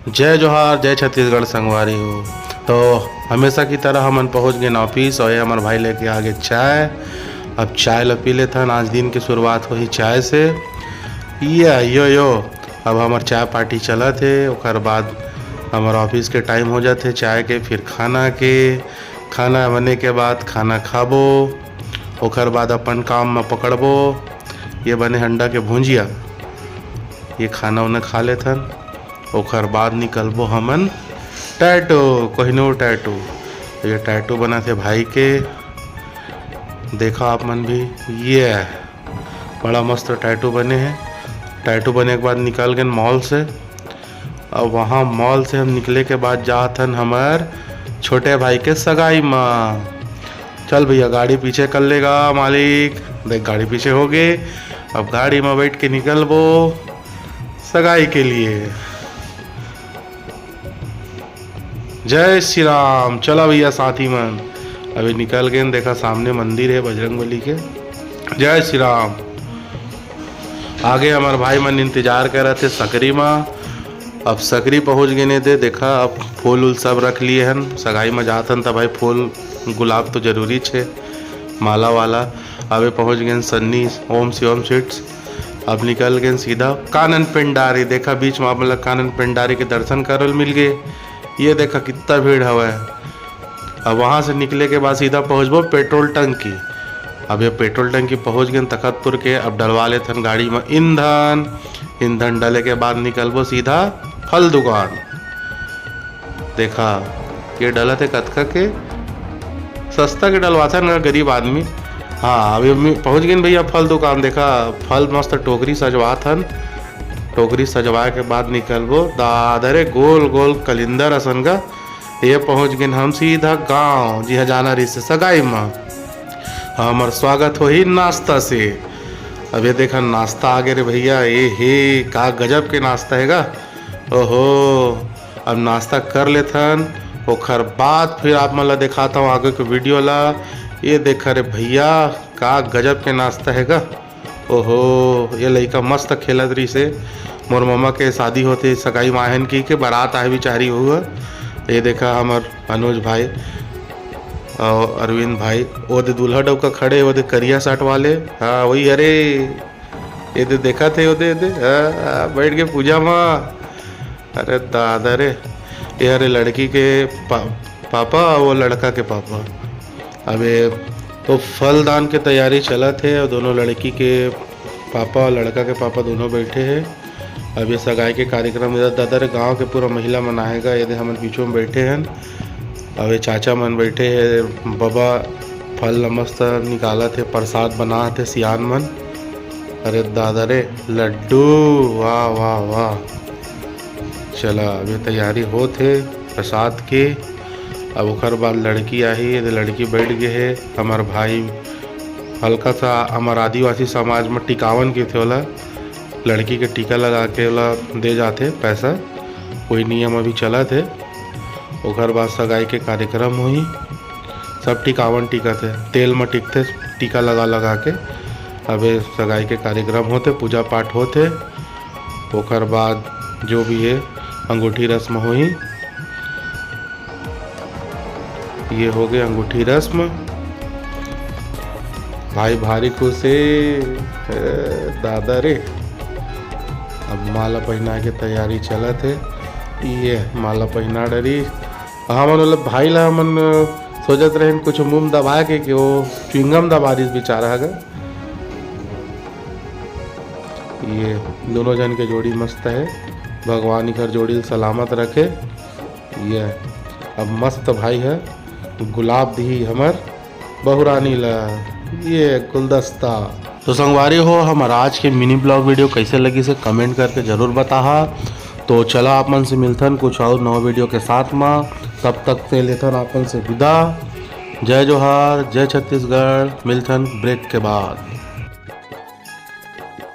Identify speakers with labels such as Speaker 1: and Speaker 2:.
Speaker 1: जय जोहार जय छत्तीसगढ़ संगवारी हो। तो हमेशा की तरह हमन पहुंच गए ऑफिस और ये हमारे भाई लेके आ गए चाय। अब चाय ला पी लेते हैं। आज दिन की शुरुआत हुई चाय से। यो अब हमार चाय पार्टी चला थे। ओकर बाद हमार ऑफिस के टाइम हो जाते चाय के, फिर खाना बने के बाद खाना खाबो। ओकर बाद अपन काम में पकड़बो। ये बने अंडा के भुंजिया, ये खाना उन्हें खा लेथन। ओकर बाद निकलबो हमन टैटू, कोहिनूर टैटू। ये टैटू बना थे भाई के, देखा आप मन भी। ये बड़ा मस्त टैटू बने हैं। टैटू बने के बाद निकल गए मॉल से। अब वहाँ मॉल से हम निकले के बाद जाथन हमार छोटे भाई के सगाई में। चल भैया गाड़ी पीछे कर लेगा मालिक। देख गाड़ी पीछे हो गए। अब गाड़ी में बैठ के निकलबो सगाई के लिए। जय श्री राम। चला भैया साथी मन, अभी निकल गए। देखा सामने मंदिर है बजरंगबली के। जय श्री राम। आगे हमारे भाई मन इंतजार कर रहे थे सकरी में। अब सकरी पहुंच गए थे। देखा अब फूल उल सब रख लिए हन। सगाई में जातन तब भाई फूल गुलाब तो जरूरी छे, माला वाला। अबे पहुंच गए सन्नी ओम शिवम स्वीट्स। अब निकल गए सीधा कानन पेंडारी। देखा बीच में मतलब कानन पेंडारी के दर्शन करल मिल गए। ये देखा कितना भीड़ हवा है। अब वहाँ से निकले के बाद सीधा पहुँचबो पेट्रोल टंकी। अब ये पेट्रोल टंकी पहुँच गए तखतपुर के। अब डलवा लेथन गाड़ी में ईंधन डले के बाद निकलबो सीधा फल दुकान। देखा ये डला थे कतका के, सस्ता के डलवाता ना गरीब आदमी। हाँ अभी पहुँच गए भैया फल दुकान। देखा फल मस्त टोकरी सजवाथन। टोकरी सजवा के बाद निकलबो दादरे गोल गोल कलिंदर असन का। ये पहुँच गए हम सीधा गांव जी जाना रही से सगाई में। हमार स्वागत हो ही नाश्ता से। अब ये देखा नाश्ता आ गए रे भैया। ये हे का गजब के नाश्ता हैगा। ओहो अब नाश्ता कर लेथन। ओखर बाद फिर आप मतलब दिखाता हूँ आगे के वीडियो ला। ये देखा रे भैया का गजब के नाश्ता हैगा। ओहो ये लड़का मस्त खेलत रही से। मोर मम्मा के शादी होते सगाई माहन की के बारात आए बिचारी हुआ। ये देखा हमार अनुज भाई और अरविंद भाई। वो दे दूल्हा डौका खड़े, वो दे करिया शर्ट वाले। हाँ वही। अरे ये दे देखा थे वो दे बैठ के पूजा में। अरे दादा रे ये अरे लड़की के पापा और वो लड़का के पापा। अबे तो फल दान के तैयारी चला थे और दोनों लड़की के पापा और लड़का के पापा दोनों बैठे हैं। अब ये सगाई के कार्यक्रम दादा रे गाँव के पूरा महिला मनाएगा। यदि हम पीछे में बैठे हैं। अब ये चाचा मन बैठे हैं। बाबा फल मस्त निकाला थे, प्रसाद बना थे सियान मन। अरे दादा रे लड्डू, वाह वाह वाह। चला अब ये तैयारी हो थे प्रसाद के। अब ओकर बाद लड़की आई, लड़की बैठ गए है। हमार भाई हल्का सा हमार आदिवासी समाज में टिकावन के थे वाला लड़की के टीका लगा के वाला दे जाते पैसा। कोई नियम अभी चला थे। ओकर बाद सगाई के कार्यक्रम हुई। सब टिकावन टीका थे, तेल में टिकते टीका लगा के। अब सगाई के कार्यक्रम होते, पूजा पाठ होते। ओकर बाद जो भी है अंगूठी रस्म हुई। ये हो गए अंगूठी रस्म। भाई भारी खुश है दादा रे। अब माला पहना के तैयारी चला थे। ये माला पहना डरी। हमन मतलब भाई ला हमन सोचत रहे कुछ मुंह दबा के कि वो च्युइंगम दबारिस बेचारा है। ये दोनों जन के जोड़ी मस्त है। भगवान इकर जोड़ी सलामत रखे। ये अब मस्त भाई है। गुलाब दी हमर बहुरानी ला ये गुलदस्ता। तो संगवारी हो हमार आज के मिनी ब्लॉग वीडियो कैसे लगी से कमेंट करके जरूर बताहा। तो चला आप मन से मिलथन कुछ और नवा वीडियो के साथ में। तब तक से लेथन आपन से विदा। जय जोहार जय छत्तीसगढ़। मिलथन ब्रेक के बाद।